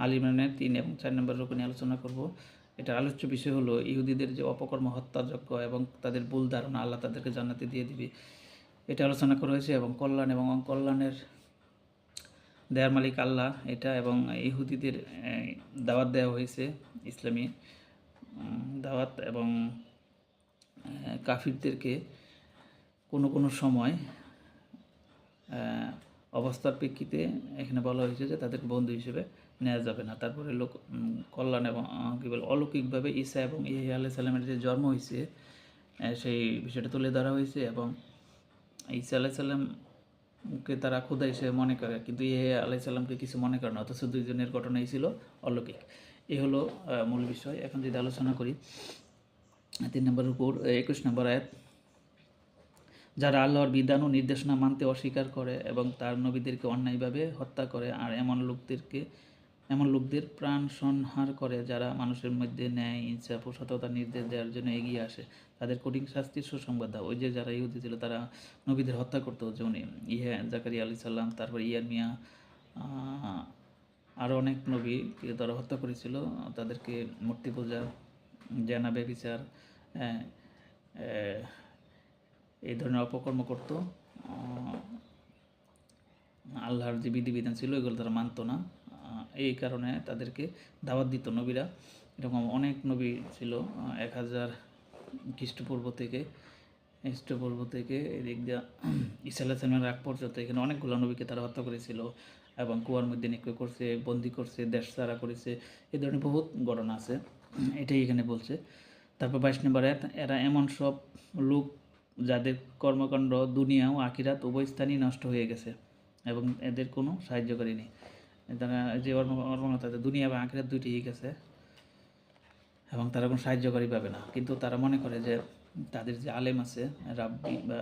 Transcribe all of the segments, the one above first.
আল ইমরানের 3 এবং 4 নম্বর রুকু নিয়ে আলোচনা করব। এটার আলোচ্য বিষয় হলো ইহুদিদের যে অপকর্ম, হত্যাযজ্ঞ এবং তাদের ভুল ধারণা আল্লাহ তাদেরকে জান্নাতে দিয়ে দিবে, এটা আলোচনা করা হয়েছে। এবং কল্যাণ এবং অকল্যাণের দেয়ার মালিক আল্লাহ এটা, এবং ইহুদিদের দাওয়াত দেওয়া হয়েছে, ইসলামী দাওয়াত। এবং কাফিরদেরকে কোনো কোনো সময় অবস্থার প্রেক্ষিতে এখানে বলা হয়েছে যে তাদেরকে বন্ধু হিসেবে নেওয়া যাবে না। তারপরে কল্যাণ এবং কী বলে অলৌকিকভাবে ঈসা এবং ইহয়া আলাইহিস সালামের যে জন্ম হয়েছে সেই বিষয়টা তুলে ধরা হয়েছে। এবং ঈসা আলাইহিস সালামকে তারা খোদা হিসেবে মনে করে, কিন্তু ইহয়া আলাইহিস সালামকে কিছু মনে করে না, অথচ দুইজনের ঘটনাই ছিল অলৌকিক। এই হলো মূল বিষয়। এখন যদি আলোচনা করি 3 নম্বর উপর 21 নম্বর আয়াত, যারা আল্লাহর বিধান ও নির্দেশনা মানতে অস্বীকার করে এবং তার নবীদেরকে অন্যায়ভাবে হত্যা করে, আর এমন লোকদের প্রাণ সংহার করে যারা মানুষের মধ্যে ন্যায়, ইনসাফ ও সততার নির্দেশ দেওয়ার জন্য এগিয়ে আসে, তাদের কঠিন শাস্তির সুসংবাদ দাও। ওই যে যারা ইহুদি ছিল তারা নবীদের হত্যা করতো, যেমন জাকারিয়া আলাইহিস সালাম, তারপর ইয়ারমিয়া, আরও অনেক নবীকে তারা হত্যা করেছিল। তাদেরকে মূর্তি পূজা, জেনা, ব্যভিচার, এই ধরনের অপকর্ম করত। আল্লাহর যে বিধিবিধান ছিল এগুলো তারা মানত না, এই কারণে তাদেরকে দাওয়াত দিত নবীরা। এরকম অনেক নবী ছিল, 1000 খ্রিস্টপূর্ব থেকে এদিক দিয়ে ঈসা আলাইহিস সালামের আগ পর্যন্ত এখানে অনেকগুলো নবীকে তারা হত্যা করেছিল এবং কুয়ার মধ্যে নিক্ষেপ করছে, বন্দি করছে, দেশ ছাড়া করেছে। এই ধরনের বহুত ঘটনা আছে, এটাই এখানে বলছে। তারপর 22 নম্বর আয়াত, এরা এমন সব লোক যাদের কর্মকাণ্ড দুনিয়া ও আখিরাত উভয় স্থানই নষ্ট হয়ে গেছে এবং এদের কোনো সাহায্যকারী নেই। তারা যে তাদের দুনিয়া এবং আখিরাত দুইটিই গেছে এবং তারা কোনো সাহায্যকারী পাবে না। কিন্তু তারা মনে করে যে তাদের যে আলেম আছে, রাব্বি বা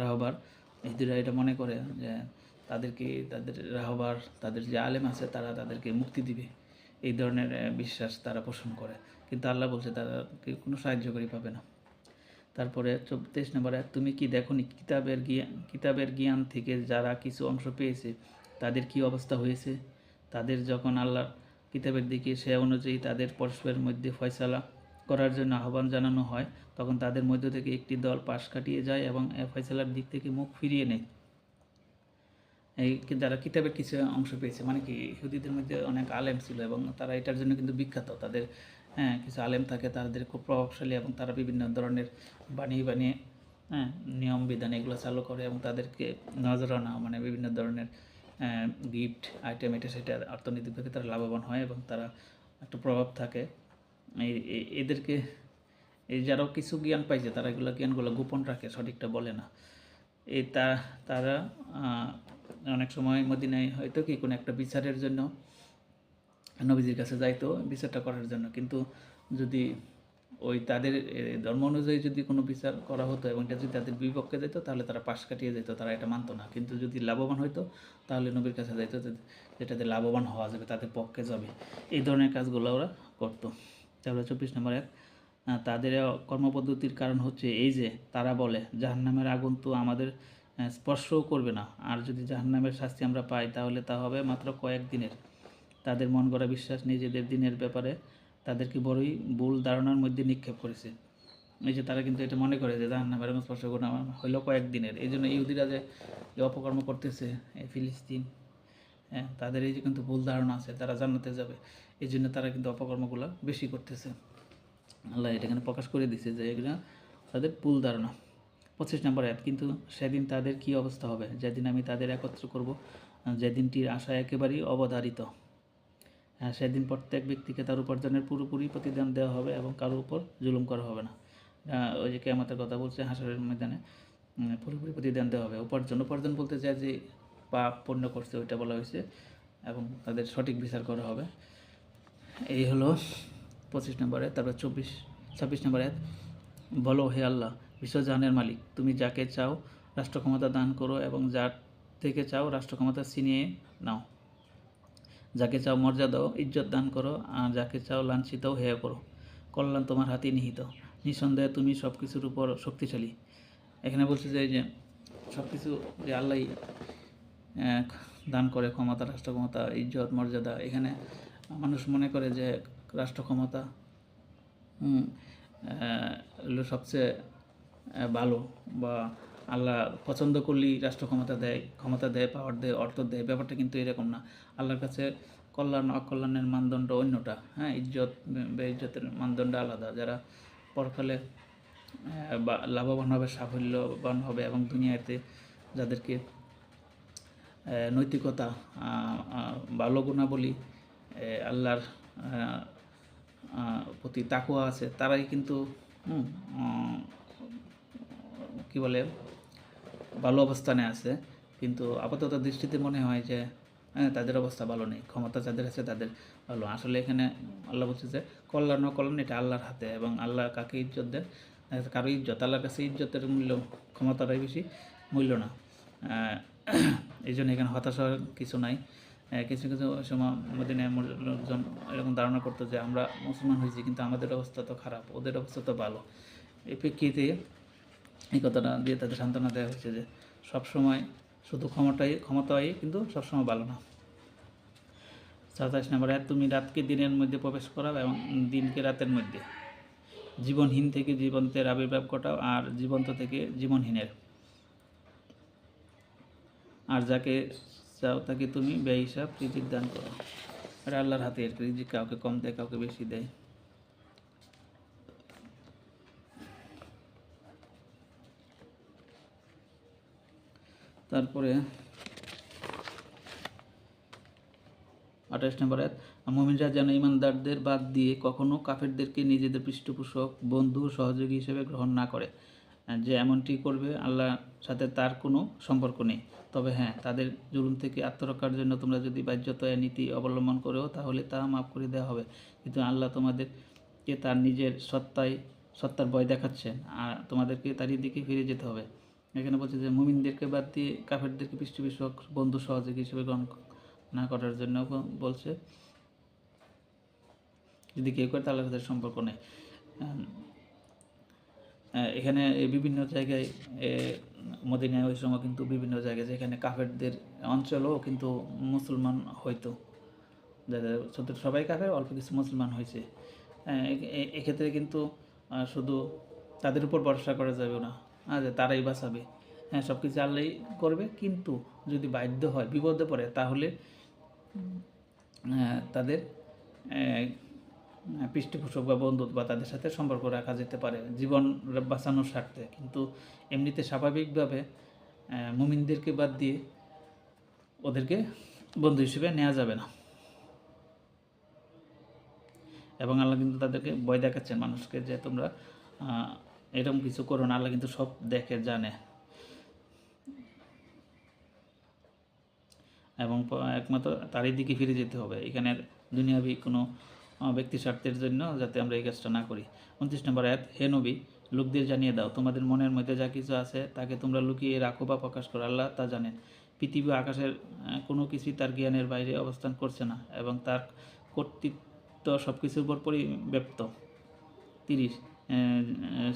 রাহবার, এদের এটা মনে করে যে তাদের রাহবার, তাদের যে আলেম আছে তারা তাদেরকে মুক্তি দিবে, এই ধরনের বিশ্বাস তারা পোষণ করে। কিন্তু আল্লাহ বলছে তারা কোনো সাহায্যকারী পাবে না। তারপরে 23 নম্বরে, তুমি কি দেখোনি কিতাবের জ্ঞান থেকে যারা কিছু অংশ পেয়েছে তাদের কি অবস্থা হয়েছে? তাদের যখন আল্লাহর কিতাবের দিকে সে অনুযায়ী তাদের পরস্পরের মধ্যে ফয়সালা করার জন্য আহ্বান জানানো হয়, তখন তাদের মধ্য থেকে একটি দল পাশ কাটিয়ে যায় এবং ফয়সালার দিক থেকে মুখ ফিরিয়ে নেয়। এই যারা কিতাবের কিছু অংশ পেয়েছে, মানে কি ইহুদিদের মধ্যে অনেক আলেম ছিল এবং তারা এটার জন্য কিন্তু বিখ্যাত। তাদের কিছু আলেম থাকে, তাদের খুব প্রভাবশালী এবং তারা বিভিন্ন ধরনের বানিয়ে নিয়ম বিধান এগুলো চালু করে এবং তাদেরকে নজরানা, মানে বিভিন্ন ধরনের গিফট আইটেম, এটা সেটা অর্থনৈতিকভাবে তারা লাভবান হয় এবং তারা একটা প্রভাব থাকে। এদেরকে যারাও কিছু জ্ঞান পাইছে তারা জ্ঞানগুলো গোপন রাখে, সঠিকটা বলে না। তারা অনেক সময় মদিনায় হয়তো কি কোনো একটা বিচারের জন্য নবীজির কাছে যাইতো, বিচারটা করার জন্য, কিন্তু যদি ওই তাদের ধর্ম অনুযায়ী যদি কোনো বিচার করা হতো এবং এটা যদি তাদের বিপক্ষে যেত তাহলে তারা পাশ কাটিয়ে যেত, তারা এটা মানতো না। কিন্তু যদি লাভবান হইতো তাহলে নবীর কাছে যাইতো, যেটাতে লাভবান হওয়া যাবে, তাদের পক্ষে যাবে, এই ধরনের কাজগুলো ওরা করতো। তাহলে 24 নম্বর এক, তাদের কর্মপদ্ধতির কারণ হচ্ছে এই যে তারা বলে জাহান্নামের আগুন তো আমাদের স্পর্শও করবে না, আর যদি জাহান্নামের শাস্তি আমরা পাই তাহলে তা হবে মাত্র কয়েকদিনের। তাদের মন গড়া বিশ্বাস নিজেদের দিনের ব্যাপারে তাদেরকে বড়ই ভুল ধারণার মধ্যে নিক্ষেপ করেছে। এই যে তারা কিন্তু এটা মনে করে যে জাহান্নামের আগুন স্পর্শ করবে না হইলো কয়েকদিনের। এই জন্য ইহুদিরা যে অপকর্ম করতেছে এই ফিলিস্তিন, তাদের এই যে কিন্তু ভুল ধারণা আছে তারা জান্নাতে যাবে, এই জন্য তারা কিন্তু অপকর্মগুলো বেশি করতেছে। আল্লাহ এটা এখানে প্রকাশ করে দিছে যে এগুলো তাদের ভুল ধারণা। 25 নম্বর আয়াত, কিন্তু সেদিন তাদের কি অবস্থা হবে যেদিন আমি তাদের একত্র করব, যেদিনটির আশা একেবারেই অবধারিত। সেদিন প্রত্যেক ব্যক্তিকে তার উপার্জনের পুরোপুরি প্রতিদান দেওয়া হবে এবং কারোর উপর জুলুম করা হবে না। ওই যে কিয়ামতের কথা বলছে, হাসরের ময়দানে পুরোপুরি প্রতিদান দেওয়া হবে। উপার্জন বলতে চায় যে পাপ পুণ্য করছে ওইটা বলা হয়েছে, এবং তাদের সঠিক বিচার করা হবে। এই হলো 25 নম্বরে। তারপর 26 নম্বরে, বলো হে আল্লাহ বিশ্বজাহানের মালিক, তুমি যাকে চাও রাষ্ট্র ক্ষমতা দান করো এবং যার থেকে চাও রাষ্ট্র ক্ষমতা ছিনিয়ে নাও। যাকে চাও মর্যাদা ও ইজ্জত দান করো, আর যাকে চাও লাঞ্ছিত ও হেয় করো। কল্যাণ তোমার হাতে নিহিত, নিঃসন্দেহে তুমি সব কিছুর উপর শক্তিশালী। এখানে বলছে যে সব কিছু যে আল্লাহ দান করে ক্ষমতা, রাষ্ট্র ক্ষমতা, ইজ্জত, মর্যাদা। এখানে মানুষ মনে করে যে রাষ্ট্র ক্ষমতা হলো সবচেয়ে ভালো, বা আল্লাহ পছন্দ করলেই রাষ্ট্র ক্ষমতা দেয়, পাওয়ার দেয়, অর্থ দেয়। ব্যাপারটা কিন্তু এরকম না। আল্লাহর কাছে কল্যাণ অকল্যাণের মানদণ্ড অন্যটা। হ্যাঁ, ইজ্জত বেইজ্জতের মানদণ্ড আলাদা। যারা পরকালে বা লাভবান হবে, সাফল্যবান হবে, এবং দুনিয়াতে যাদেরকে নৈতিকতা, ভালো গুণাবলী, আল্লাহর প্রতি তাকওয়া আছে, তারাই কিন্তু কী বলে ভালো অবস্থানে আছে। কিন্তু আপাতত দৃষ্টিতে মনে হয় যে তাদের অবস্থা ভালো নেই। ক্ষমতা যাদের আছে তাদের ভালো। আসলে এখানে আল্লাহ বলছে যে কল্যাণ অকল্যাণ এটা আল্লাহর হাতে, এবং আল্লাহ কাকে ইজ্জত দেন, কারো ইজ্জত, আল্লাহর কাছে ইজ্জতের মূল্য ক্ষমতাটাই বেশি মূল্য না। এই জন্য এখানে হতাশার কিছু নাই। কিছু কিছু সময় মদিনায় লোকজন এরকম ধারণা করতো যে আমরা মুসলমান হয়েছি কিন্তু আমাদের অবস্থা তো খারাপ, ওদের অবস্থা তো ভালো। এই প্রেক্ষিতে এই কথাটা দিয়ে তাদের সান্ত্বনা দেওয়া হয়েছে যে সবসময় শুধু ক্ষমতাই কিন্তু সবসময় ভালো না। 27 নম্বর, তুমি রাতকে দিনের মধ্যে প্রবেশ করাও এবং দিনকে রাতের মধ্যে। জীবনহীন থেকে জীবন্তের আবির্ভাব ঘটাও, আর জীবন্ত থেকে জীবনহীনের। আর যাকে চাও তাকে তুমি বেহিসাব রিজিক দান করো। এটা আল্লাহর হাতে, আর রিজিক কাউকে কম দেয়, কাউকে বেশি দেয়। তারপরে 28 নম্বর আয়াত, মুমিনরা যেন ইমানদারদের বাদ দিয়ে কখনো কাফেরদেরকে নিজেদের পৃষ্ঠপোষক, বন্ধু, সহযোগী হিসেবে গ্রহণ না করে। যে এমনটি করবে আল্লাহর সাথে তার কোনো সম্পর্ক নেই। তবে হ্যাঁ, তাদের জুলুম থেকে আত্মরক্ষার জন্য তোমরা যদি বাহ্যতয়া নীতি অবলম্বন করো তাহলে তা মাফ করে দেওয়া হবে। কিন্তু আল্লাহ তোমাদেরকে তার নিজের সত্তার ভয় দেখাচ্ছেন, আর তোমাদেরকে তারই দিকে ফিরে যেতে হবে। এখানে বলছে যে মুমিনদেরকে বাদ দিয়ে কাফেরদেরকে পৃষ্ঠপোষক, বন্ধু, সহযোগী হিসেবে গ্রহণ না করার জন্য বলছে। যদি কেউ করে তাহলে তাদের সম্পর্ক নেই। এখানে বিভিন্ন জায়গায় মদিনায় ওই সময় কিন্তু বিভিন্ন জায়গায় যেখানে কাফেরদের অঞ্চলও কিন্তু মুসলমান হইতো, যাদের সবাই কাফের, অল্প কিছু মুসলমান হয়েছে। এক্ষেত্রে কিন্তু শুধু তাদের উপর ভরসা করা যাবে না যে তারাই বাঁচাবে। হ্যাঁ, সব কিছু আল্লাহই করবে, কিন্তু যদি বাধ্য হয়, বিপদে পড়ে, তাহলে তাদের পৃষ্ঠপোষক বা বন্ধু বা তাদের সাথে সম্পর্ক রাখা যেতে পারে জীবন বাঁচানোর স্বার্থে। কিন্তু এমনিতে স্বাভাবিকভাবে মুমিনদেরকে বাদ দিয়ে ওদেরকে বন্ধু হিসেবে নেওয়া যাবে না। এবং আল্লাহ কিন্তু তাদেরকে ভয় দেখাচ্ছেন মানুষকে যে তোমরা এরকম কিছু করো না। আল্লাহ কিন্তু সব দেখে, জানে, এবং একমাত্র তারই দিকে ফিরে যেতে হবে। এখানে দুনিয়াবি কোনো ব্যক্তি স্বার্থের জন্য যাতে আমরা এই কাজটা না করি। 29 নম্বর আয়াত, হে নবী, লোকদের জানিয়ে দাও তোমাদের মনের মধ্যে যা কিছু আছে তাকে তোমরা লুকিয়ে রাখো বা প্রকাশ করো, আল্লাহ তা জানেন। পৃথিবী আকাশের কোনো কিছুই তার জ্ঞানের বাইরে অবস্থান করছে না, এবং তার কর্তৃত্ব সব কিছুর উপর পরিব্যাপ্ত। 30,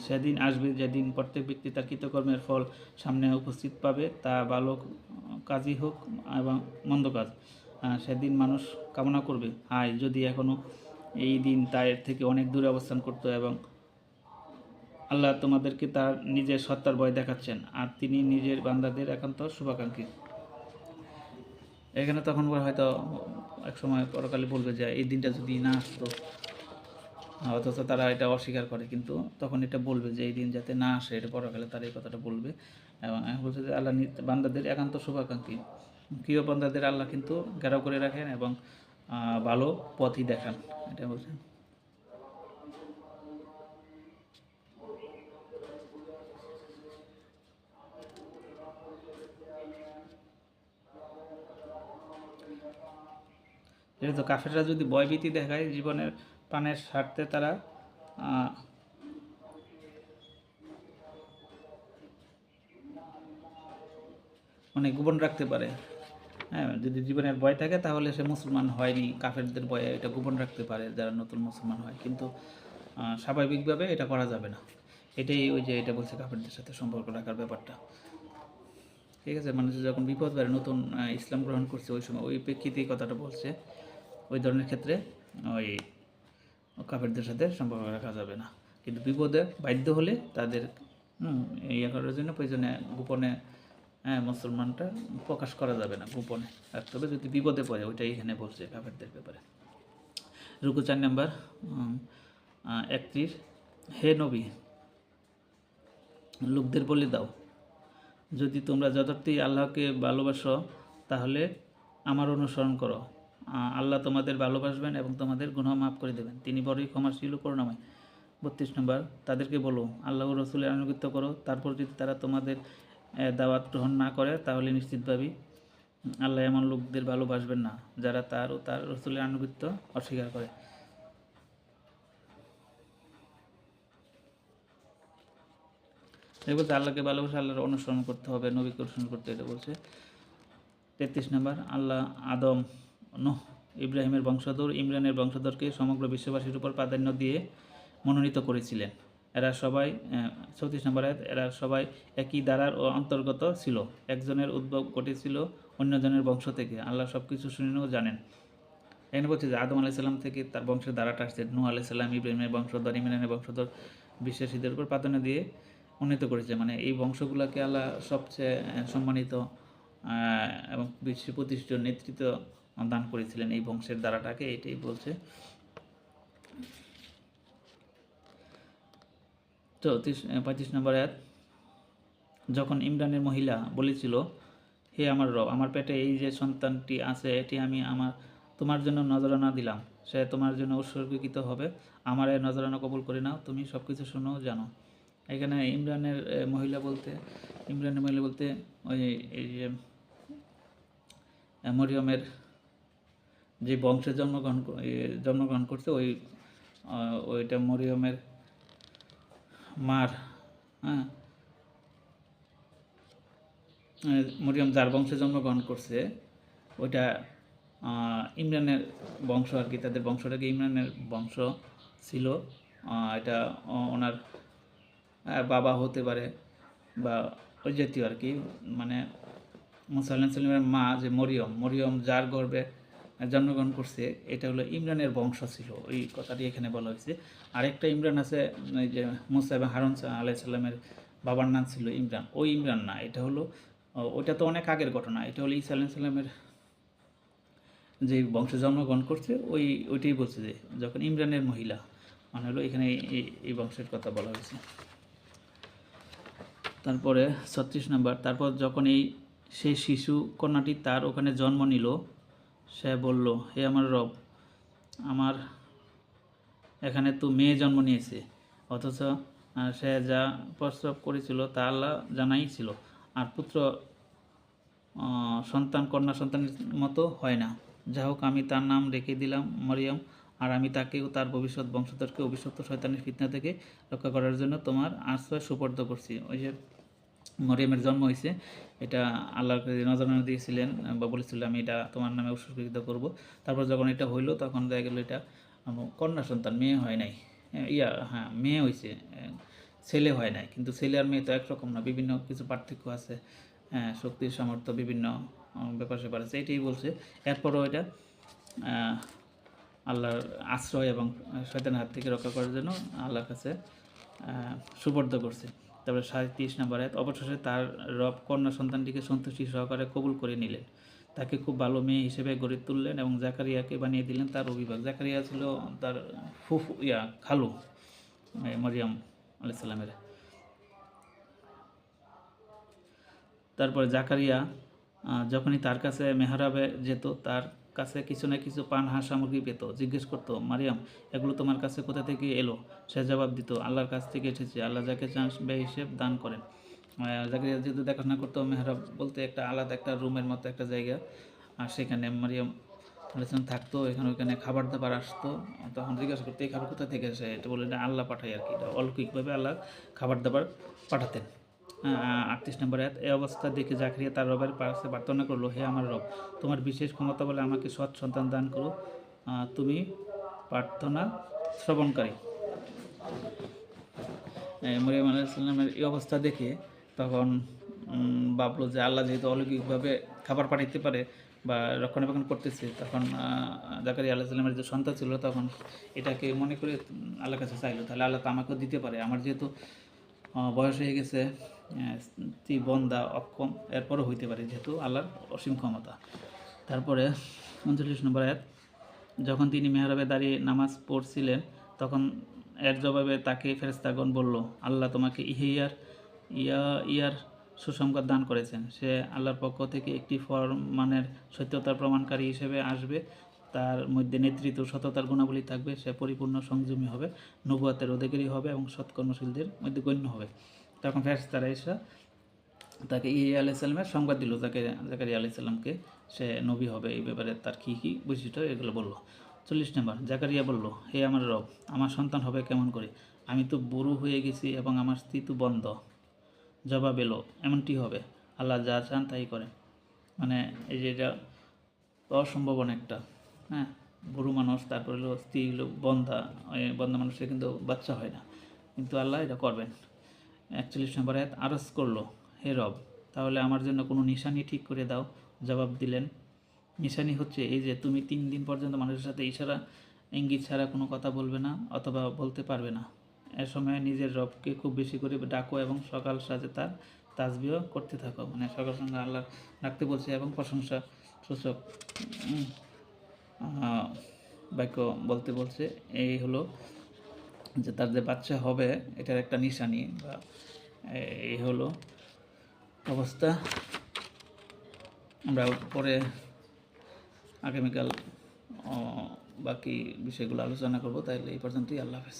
সেদিন আসবে যেদিন প্রত্যেক ব্যক্তি তার কৃতকর্মের ফল সামনে উপস্থিত পাবে, তা ভালো কাজই হোক এবং মন্দ কাজ। সেদিন মানুষ কামনা করবে, হায় যদি এখনও এই দিন তার থেকে অনেক দূরে অবস্থান করতো, এবং আল্লাহ তোমাদেরকে তার নিজের সত্তার ভয় দেখাচ্ছেন, আর তিনি নিজের বান্দাদের একান্ত শুভাকাঙ্ক্ষী। এখানে তখন হয়তো এক সময় পরকালে বলবে যে এই দিনটা যদি না আসতো, অথচ তারা এটা অস্বীকার করে, কিন্তু তখন এটা বলবে যে এই দিন যাতে না আসে, এটা পরকালে তারা এই কথাটা বলবে। এবং বলছে যে আল্লাহ বান্দাদের একান্ত শুভাকাঙ্ক্ষী, প্রিয় বান্দাদের আল্লাহ কিন্তু ঘেরাও করে রাখেন এবং ভালো পথই দেখান, এটা বলছেন। যেহেতু কাফেররা যদি ভয়ভীতি দেখায় জীবনের প্রাণের স্বার্থে, তারা মানে গোপন রাখতে পারে। হ্যাঁ, যদি জীবনের ভয় থাকে তাহলে সে মুসলমান হয়নি, কাফেরদের ভয়ে এটা গোপন রাখতে পারে যারা নতুন মুসলমান হয়, কিন্তু স্বাভাবিকভাবে এটা করা যাবে না। এটাই ওই যে এটা বলছে কাফেরদের সাথে সম্পর্ক রাখার ব্যাপারটা। ঠিক আছে, মানুষ যখন বিপদ বাড়ে নতুন ইসলাম গ্রহণ করছে ওই সময় ওই প্রেক্ষিতেই কথাটা বলছে। ওই ধরনের ক্ষেত্রে ওই কাফেরদের সাথে সম্পর্ক রাখা যাবে না, কিন্তু বিপদে বাধ্য হলে তাদের ইয়ে করার জন্য প্রয়োজনে গোপনে মুসলমানটা প্রকাশ করা যাবে না, গোপনে রাখতে হবে যদি বিপদে পড়ে। ওইটাই এখানে বলছে কাফেরদের ব্যাপারে। রুকু 4 নম্বর 31, হে নবী, লোকদের বলে দাও, যদি তোমরা যথার্থই আল্লাহকে ভালোবাসো তাহলে আমার অনুসরণ করো। আল্লাহ তোমাদের ভালোবাসবেন এবং তোমাদের গুনাহ মাফ করে দেবেন, তিনি বড়ই ক্ষমাশীল ও করুণাময়। 32 নম্বর, তাদেরকে বলো আল্লাহ ও রসুলের আনুগত্য করো, তারপর যদি তারা তোমাদের দাওয়াত গ্রহণ না করে তাহলে নিশ্চিতভাবেই আল্লাহ এমন লোকদের ভালোবাসবেন না যারা তার ও তার রসুলের আনুগত্য অস্বীকার করে। এই বলতে আল্লাহকে ভালোবাসা, আল্লাহর অনুসরণ করতে হবে, নবীকে অনুসরণ করতে, এটা বলছে। 33 নম্বর, আল্লাহ আদম, নূহ, ইব্রাহিমের বংশধর, ইমরানের বংশধরকে সমগ্র বিশ্ববাসীর উপর প্রাধান্য দিয়ে মনোনীত করেছিলেন। এরা সবাই 34 নম্বর আয়াত, এরা সবাই একই দ্বারার ও অন্তর্গত ছিল, একজনের উদ্ভব ঘটেছিল অন্যজনের বংশ থেকে, আল্লাহ সব কিছু শুনেও জানেন। এখানে বলছে যে আদম আলাইসাল্লাম থেকে তার বংশের দ্বারাটা আসছে, নূহ আলাইসাল্লাম ইব্রাহিমের বংশধর, ইমরানের বংশধর বিশ্বাসীদের উপর প্রাধান্য দিয়ে উন্নীত করেছে, মানে এই বংশগুলোকে আল্লাহ সবচেয়ে সম্মানিত এবং বিশ্ব প্রতিষ্ঠিত নেতৃত্ব দান করেছিলেন এই বংশের দ্বারাটাকে, এটাই বলছে। তো 35 নম্বর আয়াত, যখন ইমরানের মহিলা বলেছিল, হে আমার রব, আমার পেটে এই যে সন্তানটি আছে এটি আমি তোমার জন্য নজরানা দিলাম, সে তোমার জন্য উৎসর্গীকৃত হবে, আমার এই নজরানা কবুল করে নাও, তুমি সব কিছু শোনো জানো। এখানে ইমরানের মহিলা বলতে ওই এই যে মরিয়মের যে বংশে জন্মগ্রহণ করছে ওইটা মরিয়মের মার, মরিয়ম যার বংশে জন্মগ্রহণ করছে ওইটা ইমরানের বংশ আর কি, তাদের বংশটাকে ইমরানের বংশ ছিল। এটা ওনার বাবা হতে পারে বা ওই জাতীয় আর কি, মানে মুসা আলাইহিস সালামের মা যে মরিয়ম যার গর্ভে জন্মগ্রহণ করছে এটা হলো ইমরানের বংশ ছিল, ওই কথাটি এখানে বলা হয়েছে। আরেকটা ইমরান আছে, এই যে মুসা এবং হারুন আলাইহিস সালামের বাবার নাম ছিল ইমরান, ওই ইমরান না, এটা হলো ওইটা তো অনেক আগের ঘটনা, এটা হলো ঈসা আলাইহিস সালামের যে বংশে জন্মগ্রহণ করছে ওইটাই বলছে যে যখন ইমরানের মহিলা, মানে হলো এখানে এই বংশের কথা বলা হয়েছে। তারপরে 36 নম্বর, তারপর যখন সেই শিশু কন্যাটি তার ওখানে জন্ম নিল, সে বলল, হে আমার রব, আমার এখানে তো মেয়ে জন্ম নিয়েছে, অথচ সে যা প্রস্রাব করেছিল তা আল্লাহ জানাই ছিল, আর পুত্র সন্তান কন্যা সন্তানের মতো হয় না, যা হোক আমি তার নাম রেখে দিলাম মরিয়ম, আর আমি তাকেও তার ভবিষ্যৎ বংশধরকে অভিশপ্ত শয়তানের ফিতনা থেকে রক্ষা করার জন্য তোমার আশ্রয় সুপর্দ করছি। ওই যে মরিয়মের জন্ম হয়েছে এটা আল্লাহকে নজরানা দিয়েছিলেন বা বলেছিলেন আমি এটা তোমার নামে উৎসর্গিত করব। তারপর যখন এটা হইলো তখন দেখা গেলো এটা কন্যা সন্তান, মেয়ে হয় নাই, মেয়ে হয়েছে, ছেলে হয় নাই, কিন্তু ছেলে আর মেয়ে তো একরকম না, বিভিন্ন কিছু পার্থক্য আছে, শক্তির সামর্থ্য বিভিন্ন ব্যাপার স্যাপার আছে, এটাই বলছে। এরপরও এটা আল্লাহর আশ্রয় এবং শয়তানের হাত থেকে রক্ষা করার জন্য আল্লাহর কাছে সুপর্দ করছে। তারপরে 37 নম্বর আয়াত, অবশেষে তার রব কন্যা সন্তানটিকে সন্তুষ্টি সহকারে কবুল করে নিলেন, তাকে খুব ভালো মেয়ে হিসেবে গড়ে তুললেন এবং জাকারিয়াকে বানিয়ে দিলেন তার অভিভাবক। জাকারিয়া ছিল তার খালু মরিয়ম আলাইহিস সালামের। তারপরে জাকারিয়া যখনই তার কাছে মেহরাবে যেত তার কাছে কিছু না কিছু পানহা সামগ্রী পেত, জিজ্ঞেস করতো, মারিয়াম, এগুলো তোমার কাছে কোথা থেকে এলো? সে জবাব দিত, আল্লাহর কাছ থেকে এসেছে, আল্লাহ যাকে চান বেহিসেব দান করেন। জাকারিয়া যেহেতু দেখাশোনা করতো, মেহরাব বলতে একটা আলাদা একটা রুমের মতো একটা জায়গা, আর সেখানে মারিয়াম আলাইহিস থাকতো, ওইখানে খাবার দাবার আসতো, তখন জিজ্ঞাসা করতো এই খাবার কোথা থেকে আসে, এটা বলে এটা আল্লাহ পাঠায় আর কি, এটা অলৌকিকভাবে আল্লাহ খাবার দাবার পাঠাতেন। 38 নম্বর আয়াত, এই অবস্থা দেখে জাকারিয়া তার রবের পাশে প্রার্থনা করলো, হে আমার রব, তোমার বিশেষ ক্ষমতা বলে আমাকে সৎ সন্তান দান করো, তুমি প্রার্থনা শ্রবণকারী। মরিয়ম আলাইহিস সালামের এই অবস্থা দেখে তখন ভাবলো যে আল্লাহ যেহেতু অলৌকিকভাবে খাবার পাঠাইতে পারে বা রক্ষণাবেক্ষণ করতেছে, তখন জাকারিয়া আলাইহিস সালামের যে সন্তান ছিল তখন এটাকে মনে করে আল্লাহর কাছে চাইলো, তাহলে আল্লাহ তো আমাকেও দিতে পারে। আমার যেহেতু বয়স হয়ে গেছে, স্ত্রী বন্দা অক্ষম, এরপরও হইতে পারে যেহেতু আল্লাহর অসীম ক্ষমতা। তারপরে 39 নম্বর আয়াত, যখন তিনি মেহরাবে দাঁড়িয়ে নামাজ পড়ছিলেন তখন এর জবাবে তাকে ফেরেশতাগণ বলল, আল্লাহ তোমাকে ইয়ার সুসংবাদ দান করেছেন। সে আল্লাহর পক্ষ থেকে একটি ফরমানের সত্যতার প্রমাণকারী হিসেবে আসবে। তার মধ্যে নেতৃত্ব ও সততার গুণাবলী থাকবে। সে পরিপূর্ণ সংযমী হবে, নবুয়তের অধিকারী হবে এবং সৎকর্মশীলদের মধ্যে গণ্য হবে। তখন ফেরেশতারা এসে তাকে ইয়া আলাইহিস সালামের সংবাদ দিল, জাকারিয়া আলাইহিস সালামকে, সে নবী হবে। এই ব্যাপারে তার কী কী বৈশিষ্ট্য এগুলো বলল। 40 নম্বর, জাকারিয়া বলল, হে আমার রব, আমার সন্তান হবে কেমন করে? আমি তো বুড়ো হয়ে গেছি এবং আমার স্ত্রী তো বন্ধ। জবাব এলো, এমনটি হবে, আল্লাহ যা চান তাই করেন। মানে এই যে এটা অসম্ভব অনেকটা, হ্যাঁ, বুড়ো মানুষ, তারপর হলো স্ত্রী হলো বন্ধা, বন্ধা মানুষের কিন্তু বাচ্চা হয় না, কিন্তু আল্লাহ এটা করবেন। 41 নম্বর আয়াত, আরজ করলো, হে রব, তাহলে আমার জন্য কোনো নিশানি ঠিক করে দাও। জবাব দিলেন, নিশানি হচ্ছে এই যে তুমি 3 দিন পর্যন্ত মানুষের সাথে ইশারা ইঙ্গিত ছাড়া কোনো কথা বলবে না অথবা বলতে পারবে না। এ সময় নিজের রবকে খুব বেশি করে ডাকো এবং সকাল সাজে তার তাসবিহ করতে থাকো। মানে সকাল সন্ধ্যা আল্লাহ ডাকতে বলছে এবং প্রশংসা সূচক বাক্য বলতে বলছে। এই হলো যে তার যে বাচ্চা হবে এটার একটা নিশানি, বা এই হলো অবস্থা। আমরা পরে আগামীকাল বাকি বিষয়গুলো আলোচনা করব। তাহলে এই পর্যন্তই, আল্লাহ হাফেজ।